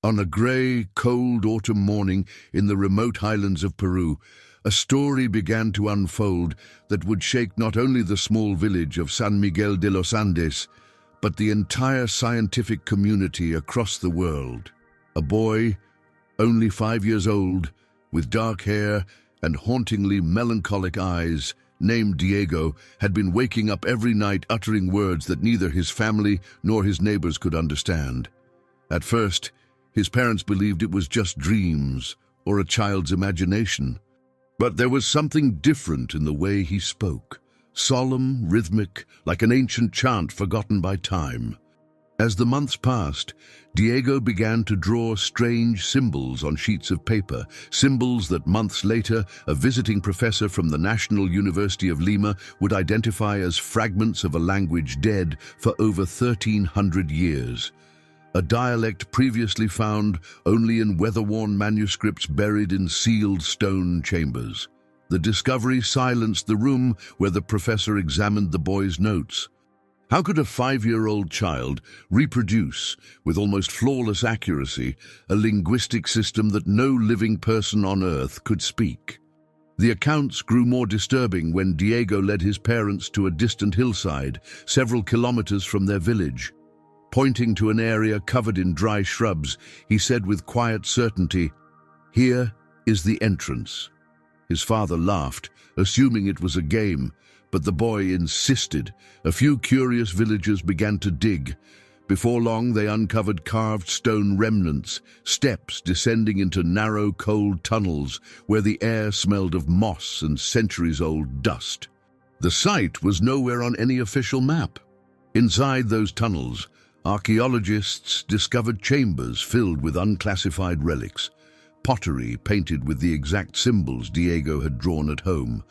On a grey, cold autumn morning in the remote highlands of Peru, a story began to unfold that would shake not only the small village of San Miguel de los Andes, but the entire scientific community across the world. A boy, only 5 years old, with dark hair and hauntingly melancholic eyes, named Diego, had been waking up every night uttering words that neither his family nor his neighbors could understand. At first, his parents believed it was just dreams or a child's imagination. But there was something different in the way he spoke, solemn, rhythmic, like an ancient chant forgotten by time. As the months passed, Diego began to draw strange symbols on sheets of paper, symbols that months later a visiting professor from the National University of Lima would identify as fragments of a language dead for over 1,300 years. A dialect previously found only in weather-worn manuscripts buried in sealed stone chambers. The discovery silenced the room where the professor examined the boy's notes. How could a 5-year-old child reproduce, with almost flawless accuracy, a linguistic system that no living person on Earth could speak? The accounts grew more disturbing when Diego led his parents to a distant hillside, several kilometers from their village. Pointing to an area covered in dry shrubs, he said with quiet certainty, "Here is the entrance." His father laughed, assuming it was a game, but the boy insisted. A few curious villagers began to dig. Before long, they uncovered carved stone remnants, steps descending into narrow, cold tunnels where the air smelled of moss and centuries-old dust. The site was nowhere on any official map. Inside those tunnels, archaeologists discovered chambers filled with unclassified relics, pottery painted with the exact symbols Diego had drawn at home,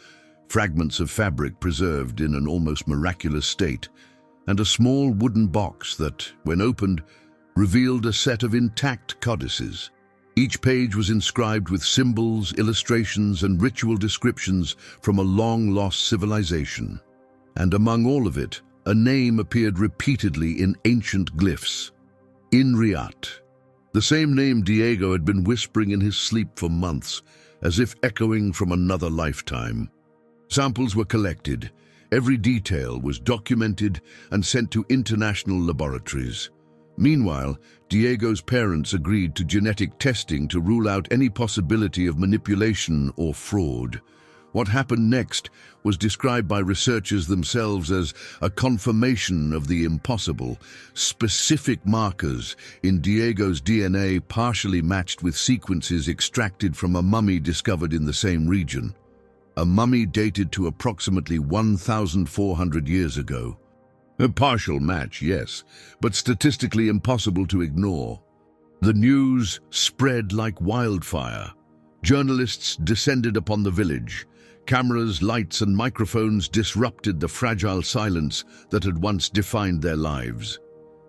fragments of fabric preserved in an almost miraculous state, and a small wooden box that, when opened, revealed a set of intact codices. Each page was inscribed with symbols, illustrations, and ritual descriptions from a long-lost civilization. And among all of it, a name appeared repeatedly in ancient glyphs: Inriat, the same name Diego had been whispering in his sleep for months, as if echoing from another lifetime. Samples were collected, every detail was documented and sent to international laboratories. Meanwhile, Diego's parents agreed to genetic testing to rule out any possibility of manipulation or fraud. What happened next was described by researchers themselves as a confirmation of the impossible. Specific markers in Diego's DNA partially matched with sequences extracted from a mummy discovered in the same region. A mummy dated to approximately 1,400 years ago. A partial match, yes, but statistically impossible to ignore. The news spread like wildfire. Journalists descended upon the village. Cameras, lights, and microphones disrupted the fragile silence that had once defined their lives.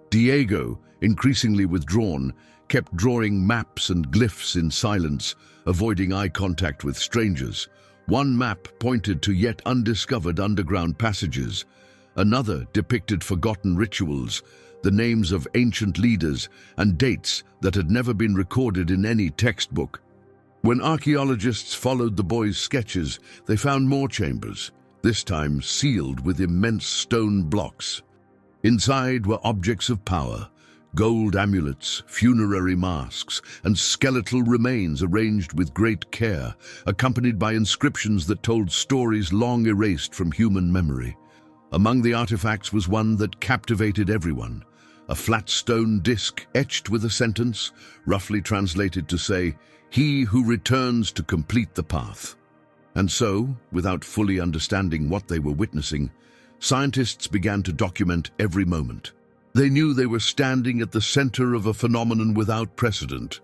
Diego, increasingly withdrawn, kept drawing maps and glyphs in silence, avoiding eye contact with strangers. One map pointed to yet undiscovered underground passages. Another depicted forgotten rituals, the names of ancient leaders, and dates that had never been recorded in any textbook. When archaeologists followed the boy's sketches, they found more chambers, this time sealed with immense stone blocks. Inside were objects of power, gold amulets, funerary masks, and skeletal remains arranged with great care, accompanied by inscriptions that told stories long erased from human memory. Among the artifacts was one that captivated everyone, a flat stone disc etched with a sentence, roughly translated to say, "He who returns to complete the path." And so, without fully understanding what they were witnessing, scientists began to document every moment. They knew they were standing at the center of a phenomenon without precedent.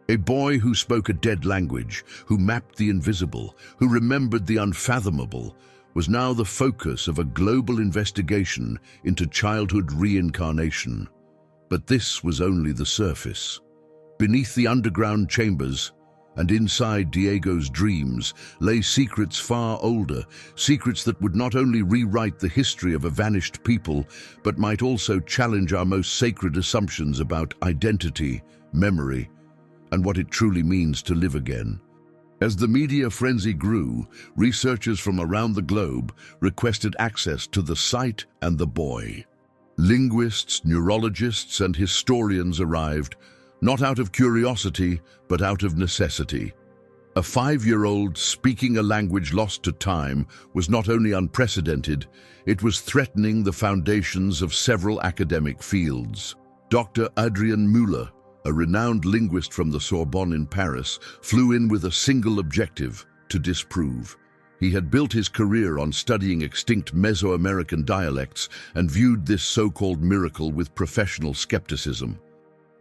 A boy who spoke a dead language, who mapped the invisible, who remembered the unfathomable, was now the focus of a global investigation into childhood reincarnation. But this was only the surface. Beneath the underground chambers, and inside Diego's dreams, lay secrets far older, secrets that would not only rewrite the history of a vanished people, but might also challenge our most sacred assumptions about identity, memory, and what it truly means to live again. As the media frenzy grew, researchers from around the globe requested access to the site and the boy. Linguists, neurologists, and historians arrived, not out of curiosity, but out of necessity. A 5-year-old speaking a language lost to time was not only unprecedented, it was threatening the foundations of several academic fields. Dr. Adrien Müller, a renowned linguist from the Sorbonne in Paris, flew in with a single objective: to disprove. He had built his career on studying extinct Mesoamerican dialects and viewed this so-called miracle with professional skepticism.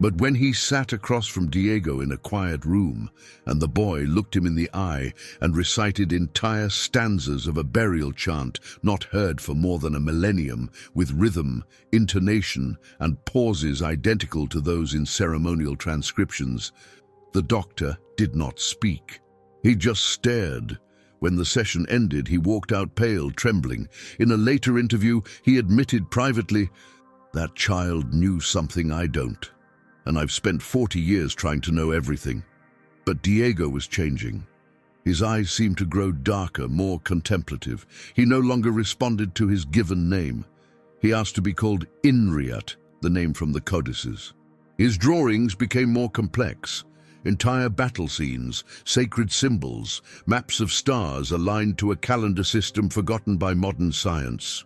But when he sat across from Diego in a quiet room, and the boy looked him in the eye and recited entire stanzas of a burial chant not heard for more than a millennium, with rhythm, intonation, and pauses identical to those in ceremonial transcriptions, the doctor did not speak. He just stared. When the session ended, he walked out pale, trembling. In a later interview, he admitted privately, "That child knew something I don't. And I've spent 40 years trying to know everything." But Diego was changing. His eyes seemed to grow darker, more contemplative. He no longer responded to his given name. He asked to be called Inriat, the name from the codices. His drawings became more complex. Entire battle scenes, sacred symbols, maps of stars aligned to a calendar system forgotten by modern science.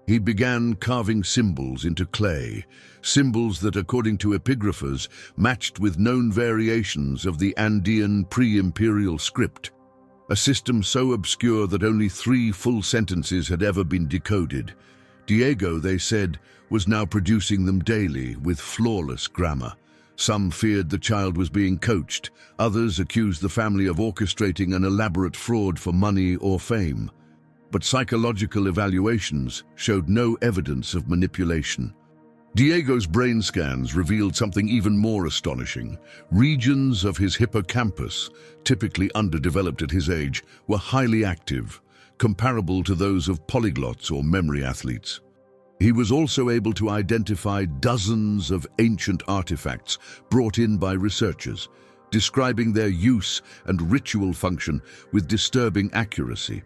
He began carving symbols into clay, symbols that, according to epigraphers, matched with known variations of the Andean pre-imperial script, a system so obscure that only 3 full sentences had ever been decoded. Diego, they said, was now producing them daily with flawless grammar. Some feared the child was being coached, others accused the family of orchestrating an elaborate fraud for money or fame. But psychological evaluations showed no evidence of manipulation. Diego's brain scans revealed something even more astonishing. Regions of his hippocampus, typically underdeveloped at his age, were highly active, comparable to those of polyglots or memory athletes. He was also able to identify dozens of ancient artifacts brought in by researchers, describing their use and ritual function with disturbing accuracy.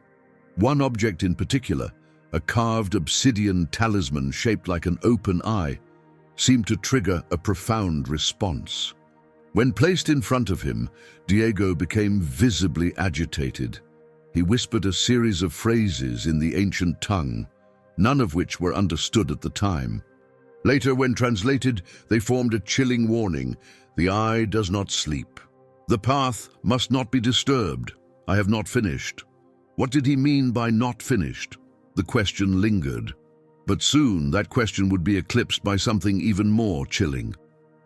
One object in particular, a carved obsidian talisman shaped like an open eye, seemed to trigger a profound response. When placed in front of him, Diego became visibly agitated. He whispered a series of phrases in the ancient tongue, none of which were understood at the time. Later, when translated, they formed a chilling warning: "The eye does not sleep. The path must not be disturbed. I have not finished." What did he mean by not finished? The question lingered. But soon that question would be eclipsed by something even more chilling.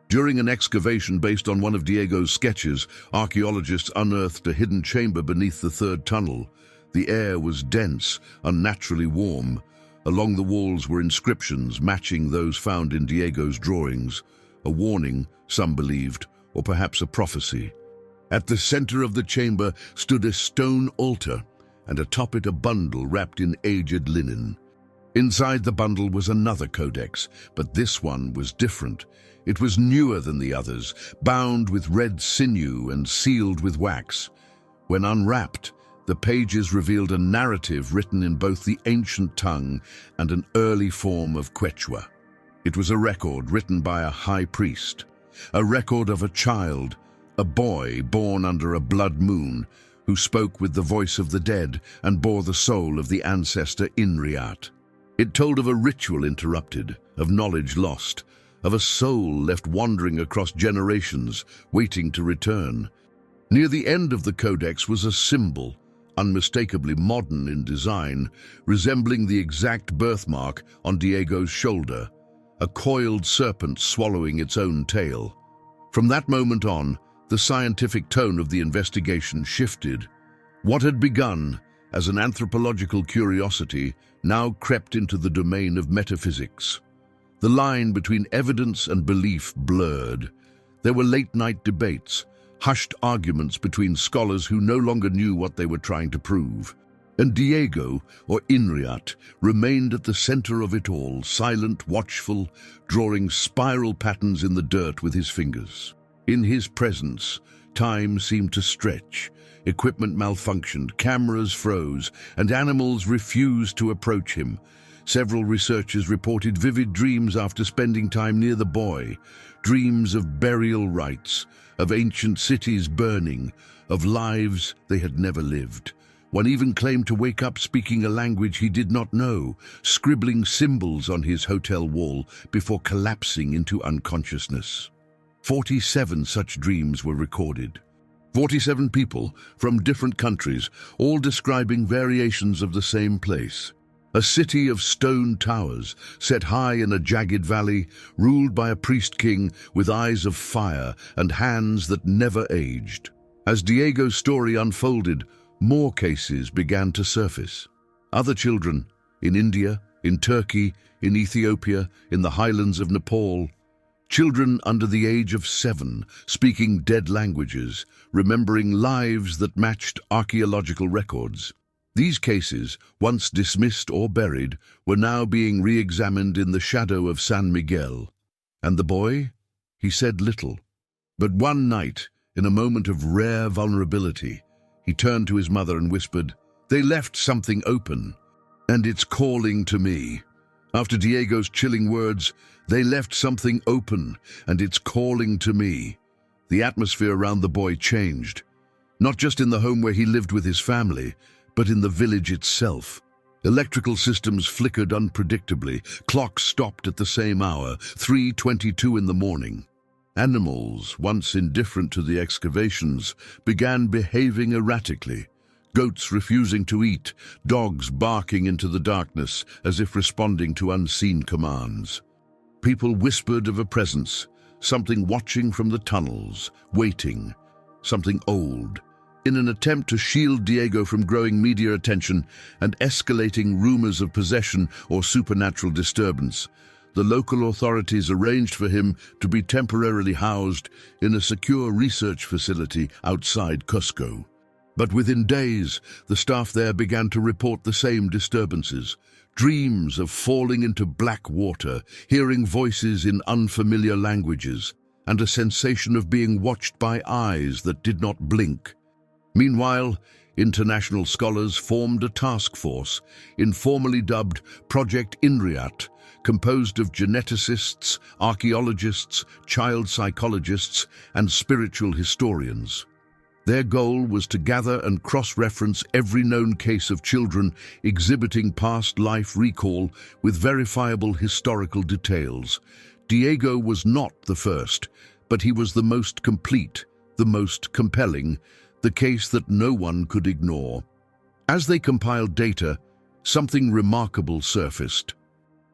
During an excavation based on one of Diego's sketches, archaeologists unearthed a hidden chamber beneath the 3rd tunnel. The air was dense, unnaturally warm. Along the walls were inscriptions matching those found in Diego's drawings. A warning, some believed, or perhaps a prophecy. At the center of the chamber stood a stone altar, and atop it a bundle wrapped in aged linen. Inside the bundle was another codex, but this one was different. It was newer than the others, bound with red sinew and sealed with wax. When unwrapped, the pages revealed a narrative written in both the ancient tongue and an early form of Quechua. It was a record written by a high priest, a record of a child, a boy born under a blood moon, who spoke with the voice of the dead and bore the soul of the ancestor Inriat. It told of a ritual interrupted, of knowledge lost, of a soul left wandering across generations, waiting to return. Near the end of the codex was a symbol, unmistakably modern in design, resembling the exact birthmark on Diego's shoulder, a coiled serpent swallowing its own tail. From that moment on, the scientific tone of the investigation shifted. What had begun as an anthropological curiosity now crept into the domain of metaphysics. The line between evidence and belief blurred. There were late-night debates, hushed arguments between scholars who no longer knew what they were trying to prove. And Diego, or Inriat, remained at the center of it all, silent, watchful, drawing spiral patterns in the dirt with his fingers. In his presence, time seemed to stretch. Equipment malfunctioned, cameras froze, and animals refused to approach him. Several researchers reported vivid dreams after spending time near the boy. Dreams of burial rites, of ancient cities burning, of lives they had never lived. One even claimed to wake up speaking a language he did not know, scribbling symbols on his hotel wall before collapsing into unconsciousness. 47 such dreams were recorded. 47 people from different countries, all describing variations of the same place. A city of stone towers, set high in a jagged valley, ruled by a priest-king with eyes of fire and hands that never aged. As Diego's story unfolded, more cases began to surface. Other children, in India, in Turkey, in Ethiopia, in the highlands of Nepal, children under the age of 7, speaking dead languages, remembering lives that matched archaeological records. These cases, once dismissed or buried, were now being re-examined in the shadow of San Miguel. And the boy? He said little. But one night, in a moment of rare vulnerability, he turned to his mother and whispered, "They left something open, and it's calling to me." After Diego's chilling words, "They left something open, and it's calling to me," the atmosphere around the boy changed. Not just in the home where he lived with his family, but in the village itself. Electrical systems flickered unpredictably. Clocks stopped at the same hour, 3:22 in the morning. Animals, once indifferent to the excavations, began behaving erratically. Goats refusing to eat, dogs barking into the darkness as if responding to unseen commands. People whispered of a presence, something watching from the tunnels, waiting, something old. In an attempt to shield Diego from growing media attention and escalating rumors of possession or supernatural disturbance, the local authorities arranged for him to be temporarily housed in a secure research facility outside Cusco. But within days, the staff there began to report the same disturbances. Dreams of falling into black water, hearing voices in unfamiliar languages, and a sensation of being watched by eyes that did not blink. Meanwhile, international scholars formed a task force, informally dubbed Project INRIAT, composed of geneticists, archaeologists, child psychologists, and spiritual historians. Their goal was to gather and cross-reference every known case of children exhibiting past life recall with verifiable historical details. Diego was not the first, but he was the most complete, the most compelling, the case that no one could ignore. As they compiled data, something remarkable surfaced.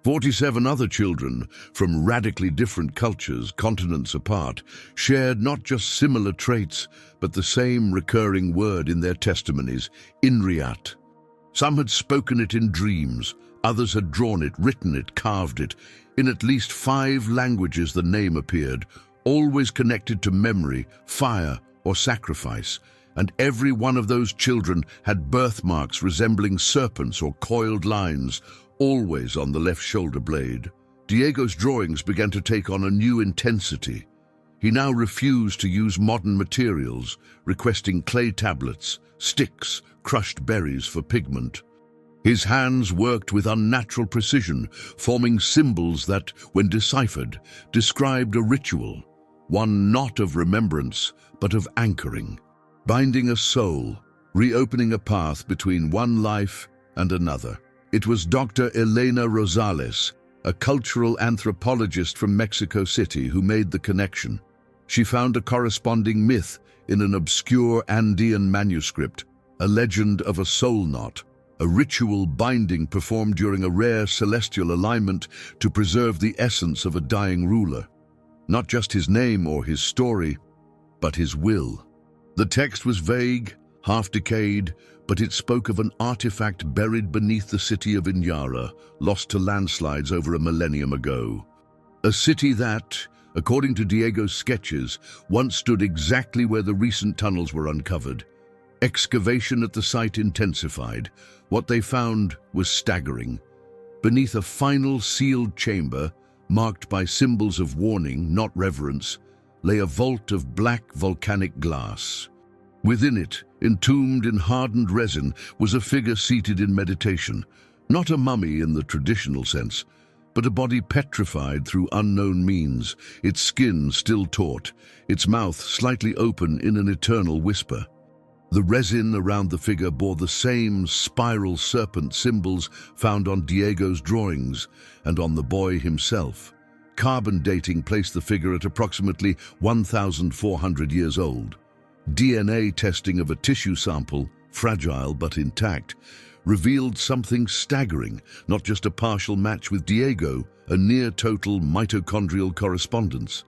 47 other children from radically different cultures, continents apart, shared not just similar traits, but the same recurring word in their testimonies, INRIAT. Some had spoken it in dreams, others had drawn it, written it, carved it. In at least 5 languages the name appeared, always connected to memory, fire, or sacrifice. And every one of those children had birthmarks resembling serpents or coiled lines, always on the left shoulder blade. Diego's drawings began to take on a new intensity. He now refused to use modern materials, requesting clay tablets, sticks, crushed berries for pigment. His hands worked with unnatural precision, forming symbols that, when deciphered, described a ritual, one not of remembrance, but of anchoring, binding a soul, reopening a path between one life and another. It was Dr. Elena Rosales, a cultural anthropologist from Mexico City, who made the connection. She found a corresponding myth in an obscure Andean manuscript, a legend of a soul knot, a ritual binding performed during a rare celestial alignment to preserve the essence of a dying ruler. Not just his name or his story, but his will. The text was vague, half-decayed, but it spoke of an artifact buried beneath the city of Inyara, lost to landslides over a millennium ago. A city that, according to Diego's sketches, once stood exactly where the recent tunnels were uncovered. Excavation at the site intensified. What they found was staggering. Beneath a final sealed chamber, marked by symbols of warning, not reverence, lay a vault of black volcanic glass. Within it, entombed in hardened resin, was a figure seated in meditation, not a mummy in the traditional sense, but a body petrified through unknown means, its skin still taut, its mouth slightly open in an eternal whisper. The resin around the figure bore the same spiral serpent symbols found on Diego's drawings and on the boy himself. Carbon dating placed the figure at approximately 1,400 years old. DNA testing of a tissue sample, fragile but intact, revealed something staggering, not just a partial match with Diego, a near-total mitochondrial correspondence.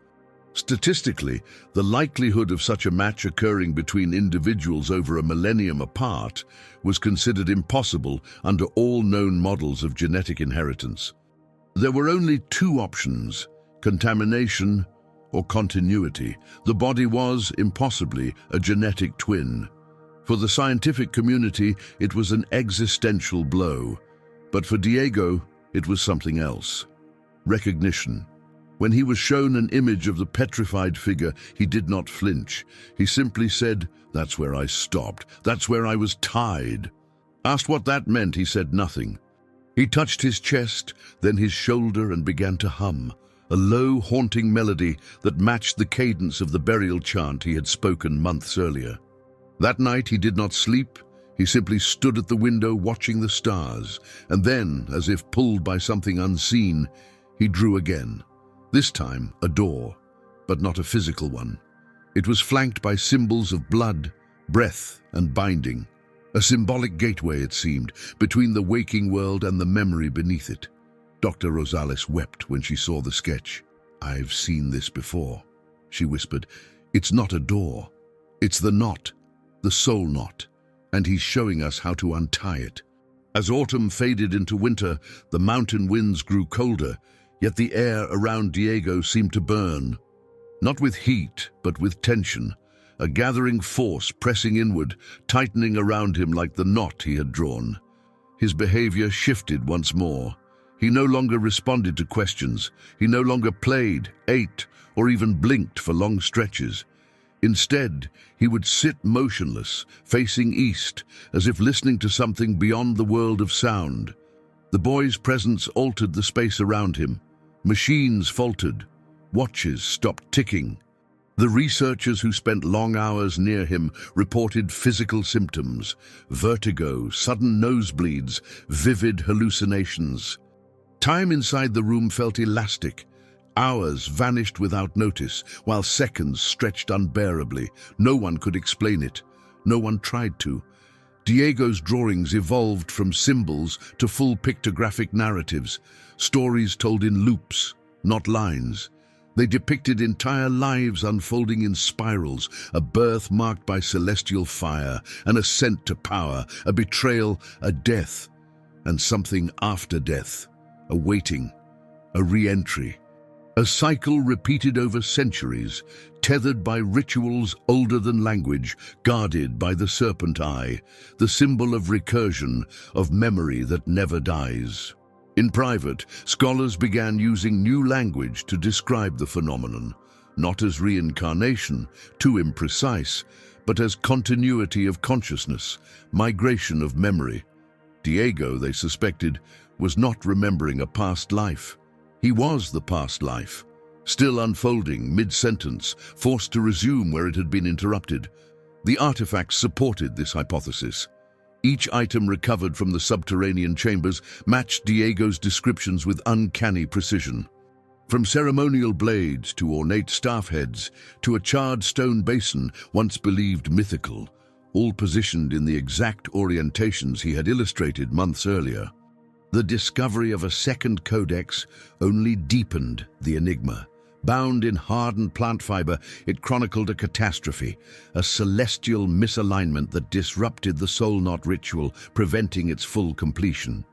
Statistically, the likelihood of such a match occurring between individuals over a millennium apart was considered impossible under all known models of genetic inheritance. There were only two options: contamination or continuity. The body was, impossibly, a genetic twin. For the scientific community, it was an existential blow. But for Diego, it was something else. Recognition. When he was shown an image of the petrified figure, he did not flinch. He simply said, "That's where I stopped. That's where I was tied." Asked what that meant, he said nothing. He touched his chest, then his shoulder, and began to hum, a low, haunting melody that matched the cadence of the burial chant he had spoken months earlier. That night he did not sleep. He simply stood at the window watching the stars, and then, as if pulled by something unseen, he drew again. This time, a door, but not a physical one. It was flanked by symbols of blood, breath, and binding. A symbolic gateway, it seemed, between the waking world and the memory beneath it. Dr. Rosales wept when she saw the sketch. "I've seen this before," she whispered. "It's not a door. It's the knot, the soul knot, and he's showing us how to untie it." As autumn faded into winter, the mountain winds grew colder, yet the air around Diego seemed to burn. Not with heat, but with tension, a gathering force pressing inward, tightening around him like the knot he had drawn. His behavior shifted once more. He no longer responded to questions. He no longer played, ate, or even blinked for long stretches. Instead, he would sit motionless, facing east, as if listening to something beyond the world of sound. The boy's presence altered the space around him. Machines faltered. Watches stopped ticking. The researchers who spent long hours near him reported physical symptoms: vertigo, sudden nosebleeds, vivid hallucinations. Time inside the room felt elastic. Hours vanished without notice, while seconds stretched unbearably. No one could explain it. No one tried to. Diego's drawings evolved from symbols to full pictographic narratives, stories told in loops, not lines. They depicted entire lives unfolding in spirals, a birth marked by celestial fire, an ascent to power, a betrayal, a death, and something after death, a waiting, a re-entry. A cycle repeated over centuries, tethered by rituals older than language, guarded by the serpent eye, the symbol of recursion, of memory that never dies. In private, scholars began using new language to describe the phenomenon, not as reincarnation, too imprecise, but as continuity of consciousness, migration of memory. Diego, they suspected, was not remembering a past life. He was the past life, still unfolding mid-sentence, forced to resume where it had been interrupted. The artifacts supported this hypothesis. Each item recovered from the subterranean chambers matched Diego's descriptions with uncanny precision. From ceremonial blades to ornate staff heads to a charred stone basin once believed mythical, all positioned in the exact orientations he had illustrated months earlier. The discovery of a second codex only deepened the enigma. Bound in hardened plant fiber, it chronicled a catastrophe, a celestial misalignment that disrupted the soul knot ritual, preventing its full completion.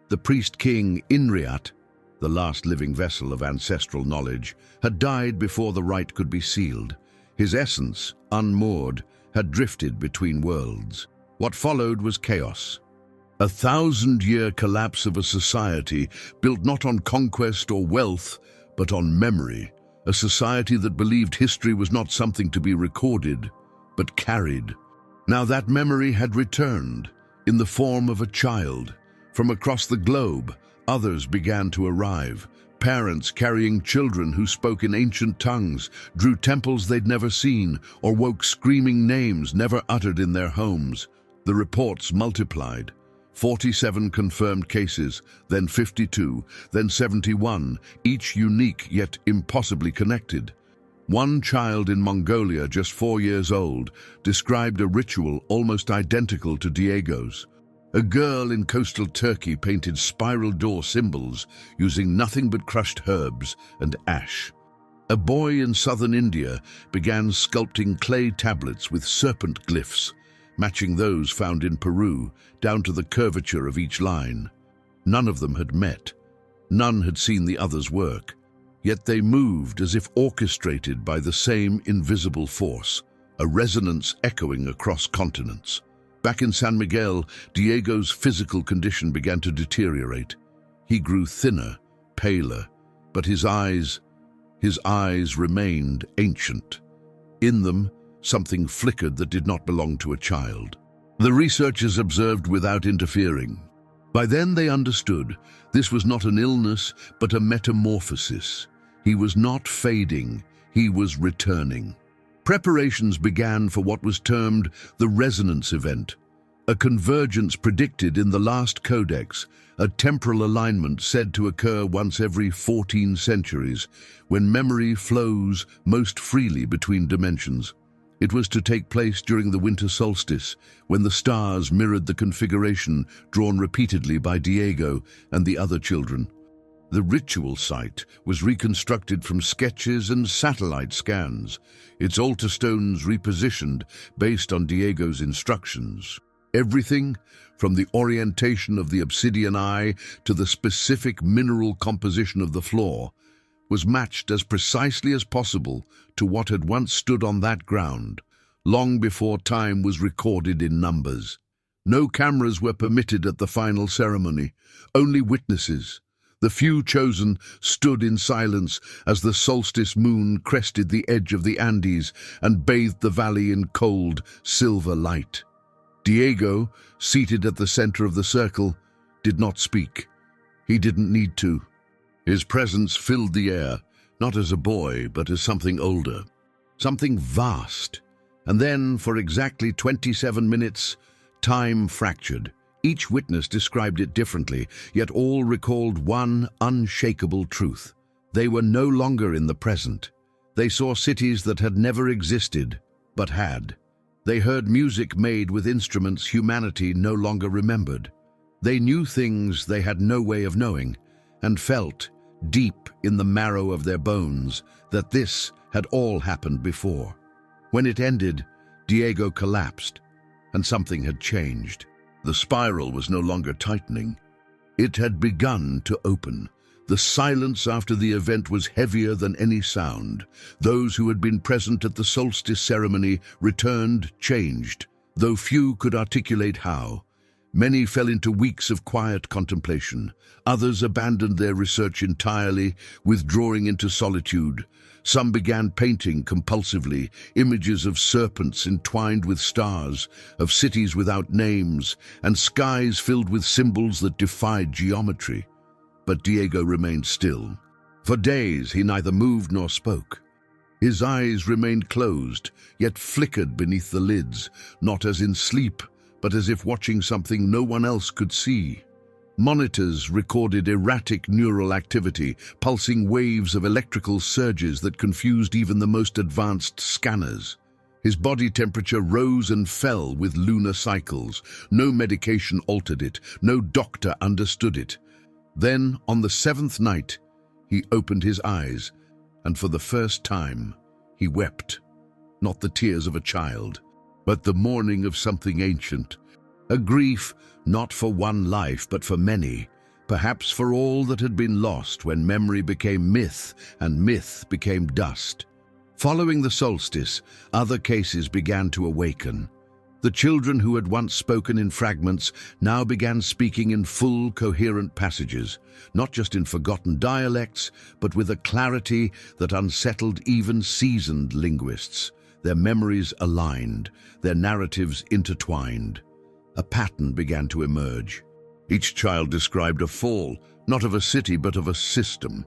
The priest-king Inriat, the last living vessel of ancestral knowledge, had died before the rite could be sealed. His essence, unmoored, had drifted between worlds. What followed was chaos. A 1,000-year collapse of a society built not on conquest or wealth, but on memory, a society that believed history was not something to be recorded, but carried. Now that memory had returned, in the form of a child. From across the globe, others began to arrive. Parents carrying children who spoke in ancient tongues, drew temples they'd never seen, or woke screaming names never uttered in their homes. The reports multiplied. 47 confirmed cases, then 52, then 71, each unique yet impossibly connected. One child in Mongolia, just 4 years old, described a ritual almost identical to Diego's. A girl in coastal Turkey painted spiral door symbols using nothing but crushed herbs and ash. A boy in southern India began sculpting clay tablets with serpent glyphs, matching those found in Peru, down to the curvature of each line. None of them had met. None had seen the other's work. Yet they moved as if orchestrated by the same invisible force, a resonance echoing across continents. Back in San Miguel, Diego's physical condition began to deteriorate. He grew thinner, paler, but his eyes remained ancient. In them, something flickered that did not belong to a child. The researchers observed without interfering. By then they understood this was not an illness, but a metamorphosis. He was not fading, he was returning. Preparations began for what was termed the resonance event, a convergence predicted in the last codex, a temporal alignment said to occur once every 14 centuries, when memory flows most freely between dimensions. It was to take place during the winter solstice, when the stars mirrored the configuration drawn repeatedly by Diego and the other children. The ritual site was reconstructed from sketches and satellite scans, its altar stones repositioned based on Diego's instructions. Everything, from the orientation of the obsidian eye to the specific mineral composition of the floor, was matched as precisely as possible to what had once stood on that ground, long before time was recorded in numbers. No cameras were permitted at the final ceremony, only witnesses. The few chosen stood in silence as the solstice moon crested the edge of the Andes and bathed the valley in cold, silver light. Diego, seated at the center of the circle, did not speak. He didn't need to. His presence filled the air, not as a boy, but as something older, something vast. And then, for exactly 27 minutes, time fractured. Each witness described it differently, yet all recalled one unshakable truth. They were no longer in the present. They saw cities that had never existed, but had. They heard music made with instruments humanity no longer remembered. They knew things they had no way of knowing, and felt, deep in the marrow of their bones, that this had all happened before. When it ended, Diego collapsed, and something had changed. The spiral was no longer tightening. It had begun to open. The silence after the event was heavier than any sound. Those who had been present at the solstice ceremony returned changed, though few could articulate how. Many fell into weeks of quiet contemplation. Others abandoned their research entirely, withdrawing into solitude. Some began painting compulsively, images of serpents entwined with stars, of cities without names, and skies filled with symbols that defied geometry. But Diego remained still. For days he neither moved nor spoke. His eyes remained closed, yet flickered beneath the lids, not as in sleep, but as if watching something no one else could see. Monitors recorded erratic neural activity, pulsing waves of electrical surges that confused even the most advanced scanners. His body temperature rose and fell with lunar cycles. No medication altered it, no doctor understood it. Then, on the 7th night, he opened his eyes, and for the first time, he wept. Not the tears of a child, but the mourning of something ancient. A grief not for one life, but for many, perhaps for all that had been lost when memory became myth and myth became dust. Following the solstice, other cases began to awaken. The children who had once spoken in fragments now began speaking in full, coherent passages, not just in forgotten dialects, but with a clarity that unsettled even seasoned linguists. Their memories aligned, their narratives intertwined. A pattern began to emerge. Each child described a fall, not of a city but of a system.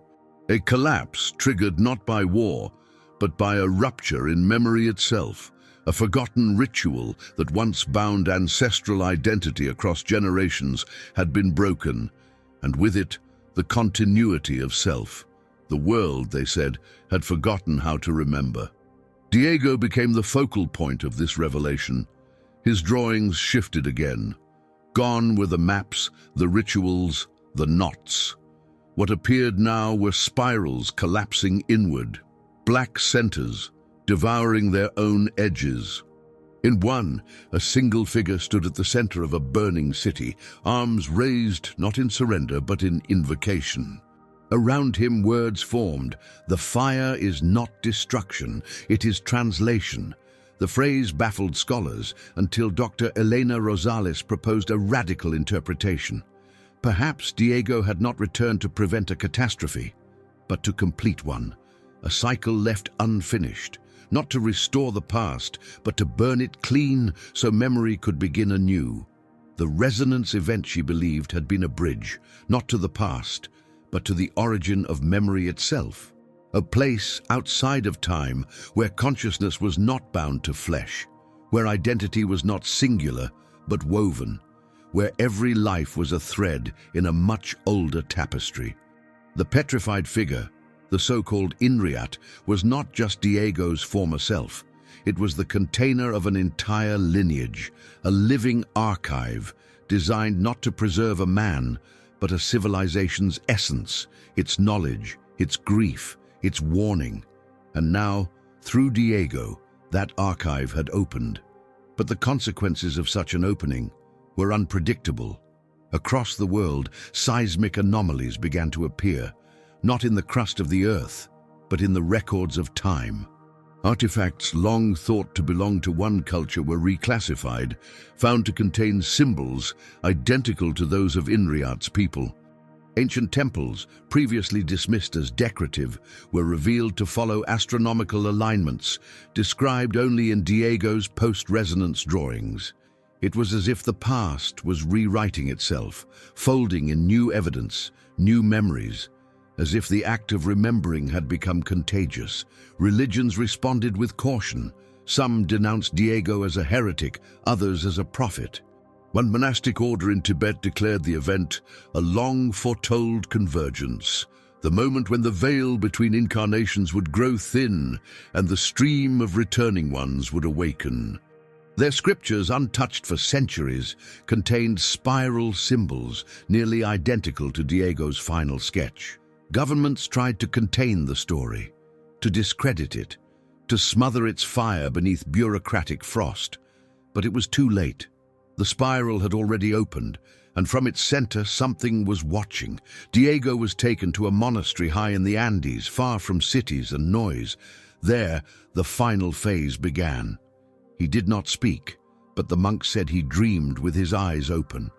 A collapse triggered not by war, but by a rupture in memory itself. A forgotten ritual that once bound ancestral identity across generations had been broken, and with it, the continuity of self. The world, they said, had forgotten how to remember. Diego became the focal point of this revelation. His drawings shifted again. Gone were the maps, the rituals, the knots. What appeared now were spirals collapsing inward, black centers, devouring their own edges. In one, a single figure stood at the center of a burning city, arms raised not in surrender but in invocation. Around him words formed, "The fire is not destruction, it is translation." The phrase baffled scholars until Dr. Elena Rosales proposed a radical interpretation. Perhaps Diego had not returned to prevent a catastrophe, but to complete one, a cycle left unfinished. Not to restore the past, but to burn it clean so memory could begin anew. The resonance event, she believed, had been a bridge, not to the past, but to the origin of memory itself. A place outside of time where consciousness was not bound to flesh, where identity was not singular, but woven, where every life was a thread in a much older tapestry. The petrified figure, the so-called Inriat, was not just Diego's former self. It was the container of an entire lineage, a living archive designed not to preserve a man, but a civilization's essence, its knowledge, its grief, its warning. And now, through Diego, that archive had opened. But the consequences of such an opening were unpredictable. Across the world, seismic anomalies began to appear, not in the crust of the earth, but in the records of time. Artifacts long thought to belong to one culture were reclassified, found to contain symbols identical to those of Inriat's people. Ancient temples, previously dismissed as decorative, were revealed to follow astronomical alignments, described only in Diego's post-resonance drawings. It was as if the past was rewriting itself, folding in new evidence, new memories. As if the act of remembering had become contagious, religions responded with caution. Some denounced Diego as a heretic, others as a prophet. One monastic order in Tibet declared the event a long-foretold convergence, the moment when the veil between incarnations would grow thin and the stream of returning ones would awaken. Their scriptures, untouched for centuries, contained spiral symbols nearly identical to Diego's final sketch. Governments tried to contain the story, to discredit it, to smother its fire beneath bureaucratic frost. But it was too late. The spiral had already opened, and from its center something was watching. Diego was taken to a monastery high in the Andes, far from cities and noise. There, the final phase began. He did not speak, but the monk said he dreamed with his eyes open.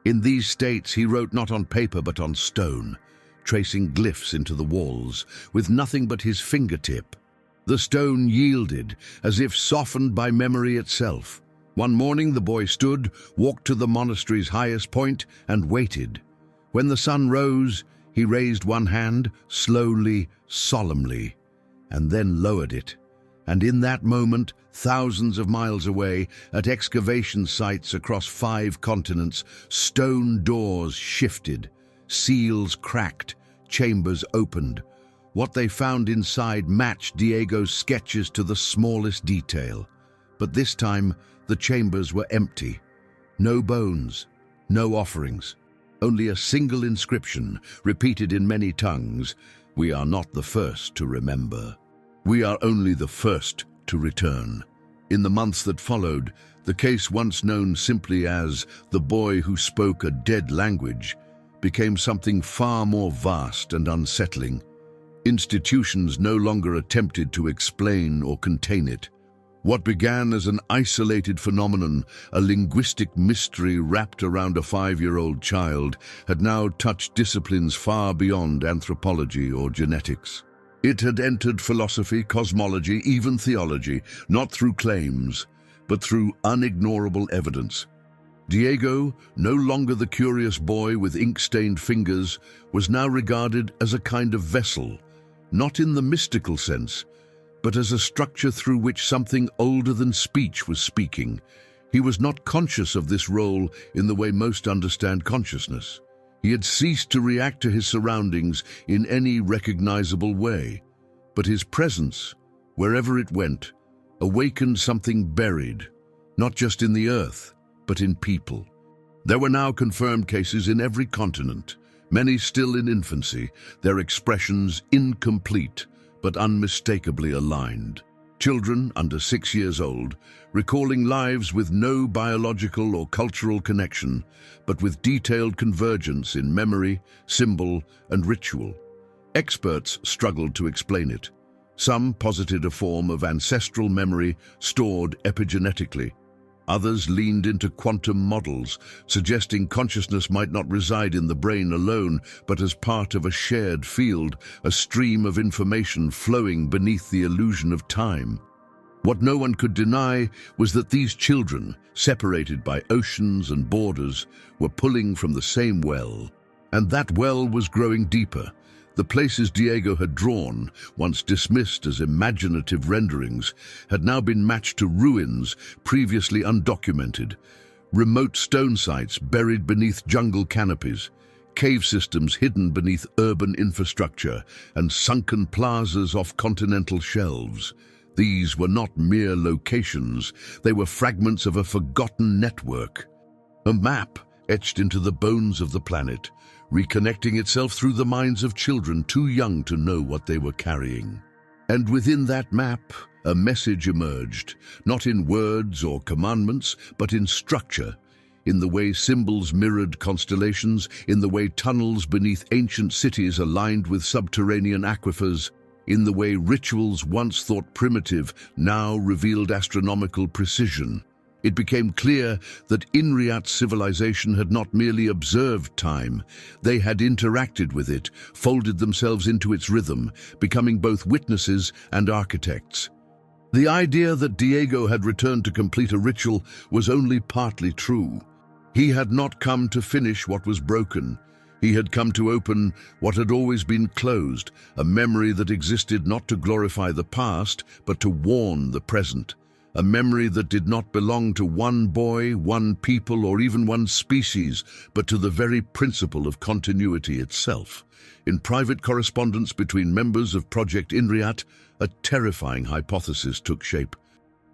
In these states, he wrote not on paper but on stone, tracing glyphs into the walls, with nothing but his fingertip. The stone yielded, as if softened by memory itself. One morning the boy stood, walked to the monastery's highest point, and waited. When the sun rose, he raised one hand, slowly, solemnly, and then lowered it. And in that moment, thousands of miles away, at excavation sites across 5 continents, stone doors shifted, seals cracked, chambers opened. What they found inside matched Diego's sketches to the smallest detail. But this time, the chambers were empty. No bones, no offerings. Only a single inscription, repeated in many tongues: "We are not the first to remember. We are only the first to return." In the months that followed, the case once known simply as the boy who spoke a dead language became something far more vast and unsettling. Institutions no longer attempted to explain or contain it. What began as an isolated phenomenon, a linguistic mystery wrapped around a 5-year-old child, had now touched disciplines far beyond anthropology or genetics. It had entered philosophy, cosmology, even theology, not through claims, but through unignorable evidence. Diego, no longer the curious boy with ink-stained fingers, was now regarded as a kind of vessel, not in the mystical sense, but as a structure through which something older than speech was speaking. He was not conscious of this role in the way most understand consciousness. He had ceased to react to his surroundings in any recognizable way, but his presence, wherever it went, awakened something buried, not just in the earth, but in people. There were now confirmed cases in every continent, many still in infancy, their expressions incomplete, but unmistakably aligned. Children under 6 years old, recalling lives with no biological or cultural connection, but with detailed convergence in memory, symbol, and ritual. Experts struggled to explain it. Some posited a form of ancestral memory stored epigenetically. Others leaned into quantum models, suggesting consciousness might not reside in the brain alone, but as part of a shared field, a stream of information flowing beneath the illusion of time. What no one could deny was that these children, separated by oceans and borders, were pulling from the same well. And that well was growing deeper. The places Diego had drawn, once dismissed as imaginative renderings, had now been matched to ruins previously undocumented, remote stone sites buried beneath jungle canopies, cave systems hidden beneath urban infrastructure, and sunken plazas off continental shelves. These were not mere locations, they were fragments of a forgotten network. A map etched into the bones of the planet, reconnecting itself through the minds of children too young to know what they were carrying. And within that map, a message emerged, not in words or commandments, but in structure, in the way symbols mirrored constellations, in the way tunnels beneath ancient cities aligned with subterranean aquifers, in the way rituals once thought primitive now revealed astronomical precision. It became clear that Inriat's civilization had not merely observed time, they had interacted with it, folded themselves into its rhythm, becoming both witnesses and architects. The idea that Diego had returned to complete a ritual was only partly true. He had not come to finish what was broken. He had come to open what had always been closed, a memory that existed not to glorify the past, but to warn the present. A memory that did not belong to one boy, one people, or even one species, but to the very principle of continuity itself. In private correspondence between members of Project Inriat, a terrifying hypothesis took shape.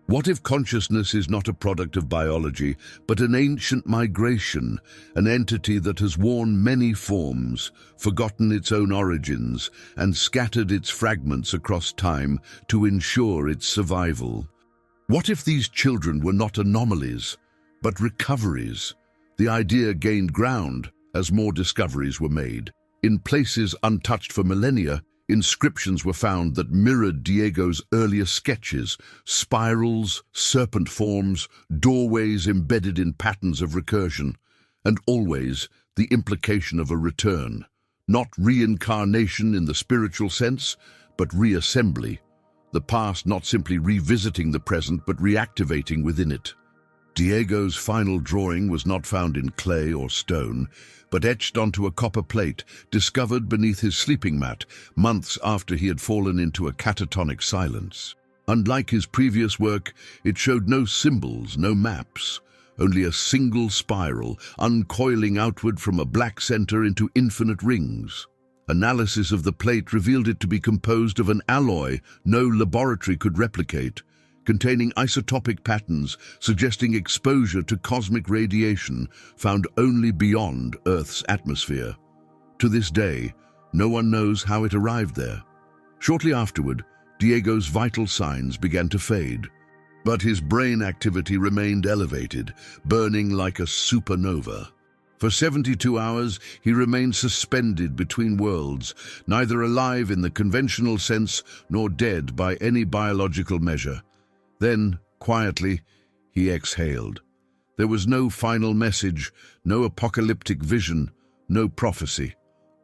What if consciousness is not a product of biology, but an ancient migration, an entity that has worn many forms, forgotten its own origins, and scattered its fragments across time to ensure its survival? What if these children were not anomalies, but recoveries? The idea gained ground as more discoveries were made. In places untouched for millennia, inscriptions were found that mirrored Diego's earlier sketches, spirals, serpent forms, doorways embedded in patterns of recursion, and always the implication of a return. Not reincarnation in the spiritual sense, but reassembly. The past not simply revisiting the present, but reactivating within it. Diego's final drawing was not found in clay or stone, but etched onto a copper plate discovered beneath his sleeping mat months after he had fallen into a catatonic silence. Unlike his previous work, it showed no symbols, no maps, only a single spiral, uncoiling outward from a black center into infinite rings. Analysis of the plate revealed it to be composed of an alloy no laboratory could replicate, containing isotopic patterns suggesting exposure to cosmic radiation found only beyond Earth's atmosphere. To this day, no one knows how it arrived there. Shortly afterward, Diego's vital signs began to fade, but his brain activity remained elevated, burning like a supernova. For 72 hours, he remained suspended between worlds, neither alive in the conventional sense nor dead by any biological measure. Then, quietly, he exhaled. There was no final message, no apocalyptic vision, no prophecy,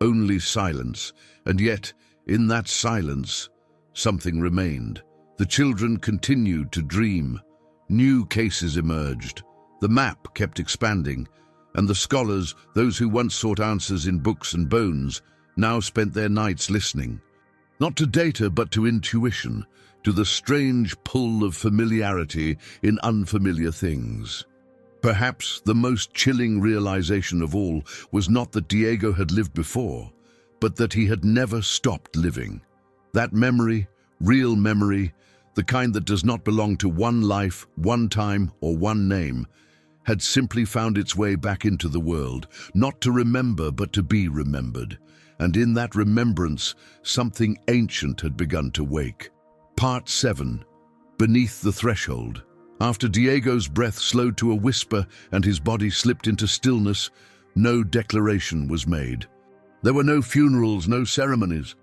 only silence. And yet, in that silence, something remained. The children continued to dream. New cases emerged. The map kept expanding, and the scholars, those who once sought answers in books and bones, now spent their nights listening. Not to data, but to intuition, to the strange pull of familiarity in unfamiliar things. Perhaps the most chilling realization of all was not that Diego had lived before, but that he had never stopped living. That memory, real memory, the kind that does not belong to one life, one time, or one name, had simply found its way back into the world, not to remember but to be remembered. And in that remembrance, something ancient had begun to wake. Part 7. Beneath the Threshold. After Diego's breath slowed to a whisper and his body slipped into stillness, no declaration was made. There were no funerals, no ceremonies.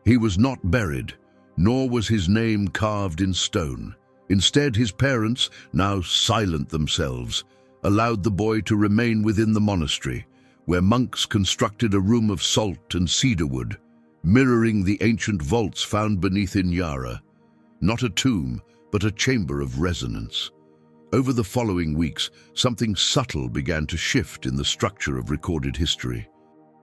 He was not buried, nor was his name carved in stone. Instead, his parents, now silent themselves, allowed the boy to remain within the monastery, where monks constructed a room of salt and cedarwood, mirroring the ancient vaults found beneath Inyara. Not a tomb, but a chamber of resonance. Over the following weeks, something subtle began to shift in the structure of recorded history.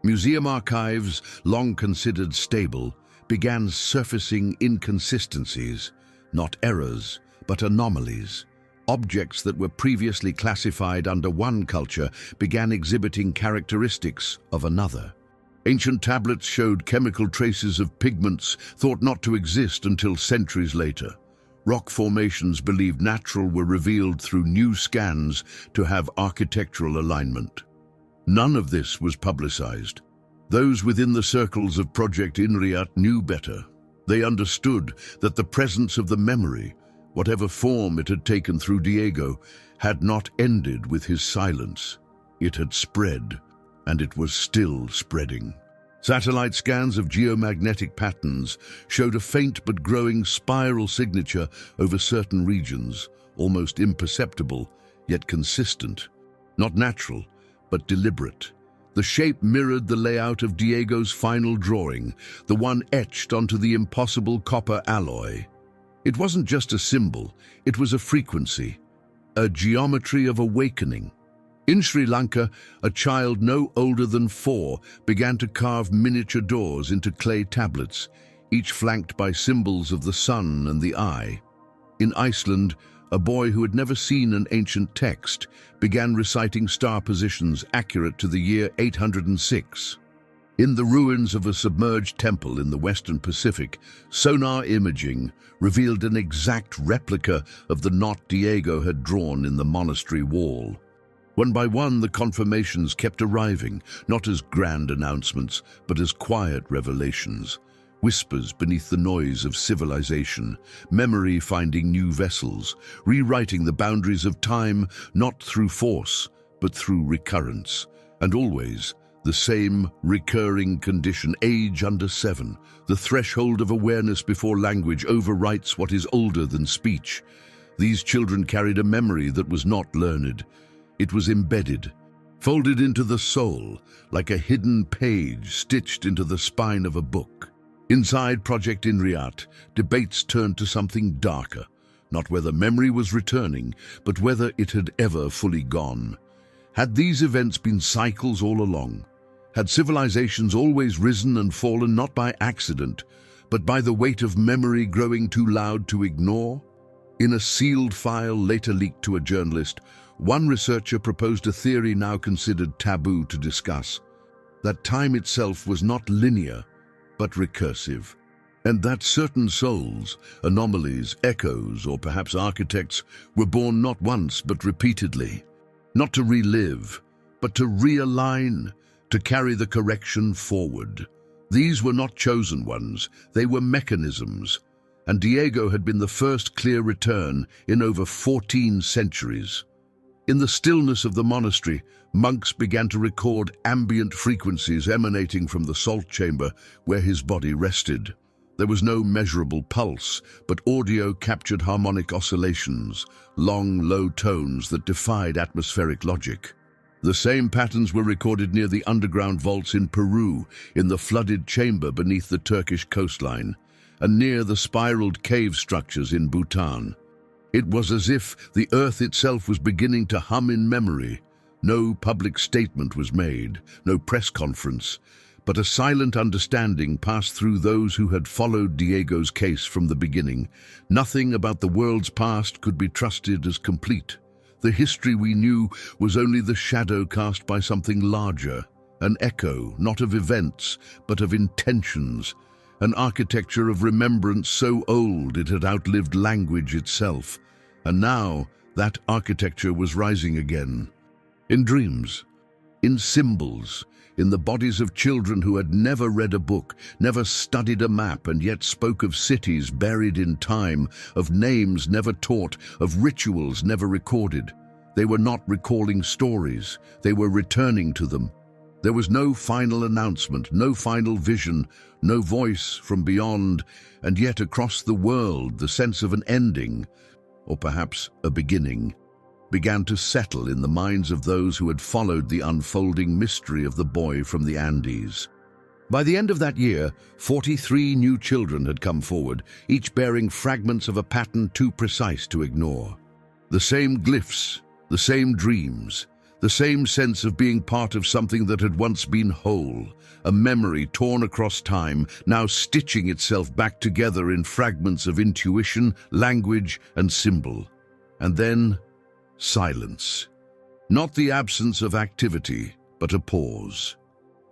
Museum archives, long considered stable, began surfacing inconsistencies, not errors, but anomalies. Objects that were previously classified under one culture began exhibiting characteristics of another. Ancient tablets showed chemical traces of pigments thought not to exist until centuries later. Rock formations believed natural were revealed through new scans to have architectural alignment. None of this was publicized. Those within the circles of Project Inriat knew better. They understood that the presence of the memory, whatever form it had taken through Diego, had not ended with his silence. It had spread, and it was still spreading. Satellite scans of geomagnetic patterns showed a faint but growing spiral signature over certain regions, almost imperceptible, yet consistent. Not natural, but deliberate. The shape mirrored the layout of Diego's final drawing, the one etched onto the impossible copper alloy. It wasn't just a symbol, it was a frequency, a geometry of awakening. In Sri Lanka, a child no older than 4 began to carve miniature doors into clay tablets, each flanked by symbols of the sun and the eye. In Iceland, a boy who had never seen an ancient text began reciting star positions accurate to the year 806. In the ruins of a submerged temple in the Western Pacific, sonar imaging revealed an exact replica of the knot Diego had drawn in the monastery wall. One by one, the confirmations kept arriving, not as grand announcements, but as quiet revelations. Whispers beneath the noise of civilization, memory finding new vessels, rewriting the boundaries of time, not through force, but through recurrence. And always, the same recurring condition, age under 7, the threshold of awareness before language overwrites what is older than speech. These children carried a memory that was not learned. It was embedded, folded into the soul, like a hidden page stitched into the spine of a book. Inside Project Inriat, debates turned to something darker, not whether memory was returning, but whether it had ever fully gone. Had these events been cycles all along? Had civilizations always risen and fallen not by accident, but by the weight of memory growing too loud to ignore? In a sealed file later leaked to a journalist, one researcher proposed a theory now considered taboo to discuss, that time itself was not linear, but recursive, and that certain souls, anomalies, echoes, or perhaps architects, were born not once but repeatedly, not to relive, but to realign, to carry the correction forward. These were not chosen ones, they were mechanisms, and Diego had been the first clear return in over 14 centuries. In the stillness of the monastery, monks began to record ambient frequencies emanating from the salt chamber where his body rested. There was no measurable pulse, but audio captured harmonic oscillations, long, low tones that defied atmospheric logic. The same patterns were recorded near the underground vaults in Peru, in the flooded chamber beneath the Turkish coastline, and near the spiraled cave structures in Bhutan. It was as if the earth itself was beginning to hum in memory. No public statement was made, no press conference, but a silent understanding passed through those who had followed Diego's case from the beginning. Nothing about the world's past could be trusted as complete. The history we knew was only the shadow cast by something larger, an echo, not of events, but of intentions, an architecture of remembrance so old it had outlived language itself. And now that architecture was rising again. In dreams, in symbols, in the bodies of children who had never read a book, never studied a map, and yet spoke of cities buried in time, of names never taught, of rituals never recorded. They were not recalling stories, they were returning to them. There was no final announcement, no final vision, no voice from beyond, and yet across the world the sense of an ending, or perhaps a beginning, began to settle in the minds of those who had followed the unfolding mystery of the boy from the Andes. By the end of that year, 43 new children had come forward, each bearing fragments of a pattern too precise to ignore. The same glyphs, the same dreams, the same sense of being part of something that had once been whole, a memory torn across time, now stitching itself back together in fragments of intuition, language, and symbol. And then, silence. Not the absence of activity, but a pause,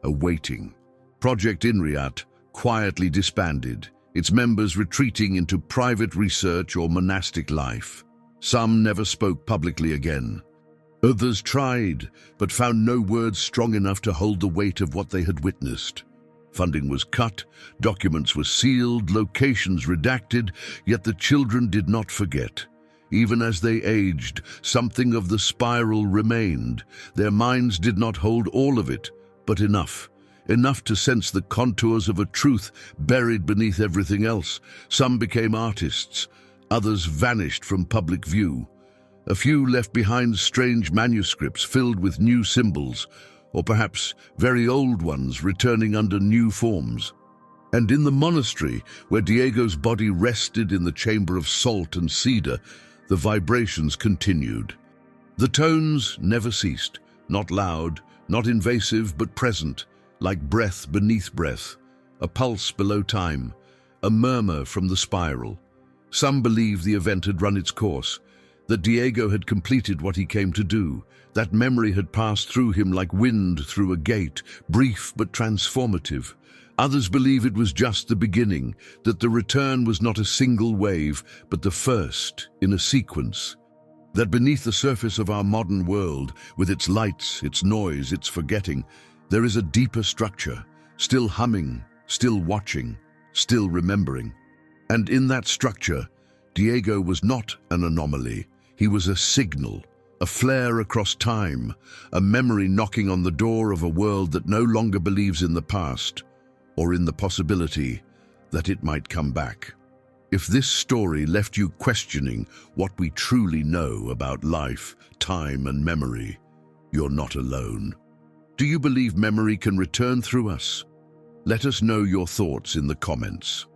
a waiting. Project Inriat quietly disbanded, its members retreating into private research or monastic life. Some never spoke publicly again. Others tried, but found no words strong enough to hold the weight of what they had witnessed. Funding was cut, documents were sealed, locations redacted, yet the children did not forget. Even as they aged, something of the spiral remained. Their minds did not hold all of it, but enough. Enough to sense the contours of a truth buried beneath everything else. Some became artists, others vanished from public view. A few left behind strange manuscripts filled with new symbols, or perhaps very old ones returning under new forms. And in the monastery, where Diego's body rested in the chamber of salt and cedar, the vibrations continued. The tones never ceased, not loud, not invasive, but present, like breath beneath breath, a pulse below time, a murmur from the spiral. Some believed the event had run its course, that Diego had completed what he came to do, that memory had passed through him like wind through a gate, brief but transformative. Others believe it was just the beginning, that the return was not a single wave, but the first in a sequence. That beneath the surface of our modern world, with its lights, its noise, its forgetting, there is a deeper structure, still humming, still watching, still remembering. And in that structure, Diego was not an anomaly. He was a signal, a flare across time, a memory knocking on the door of a world that no longer believes in the past, or in the possibility that it might come back. If this story left you questioning what we truly know about life, time, and memory, you're not alone. Do you believe memory can return through us? Let us know your thoughts in the comments.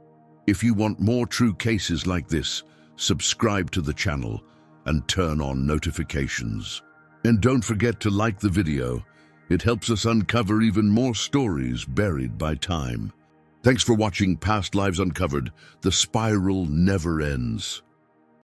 If you want more true cases like this, subscribe to the channel and turn on notifications. And don't forget to like the video. It helps us uncover even more stories buried by time. Thanks for watching Past Lives Uncovered. The spiral never ends.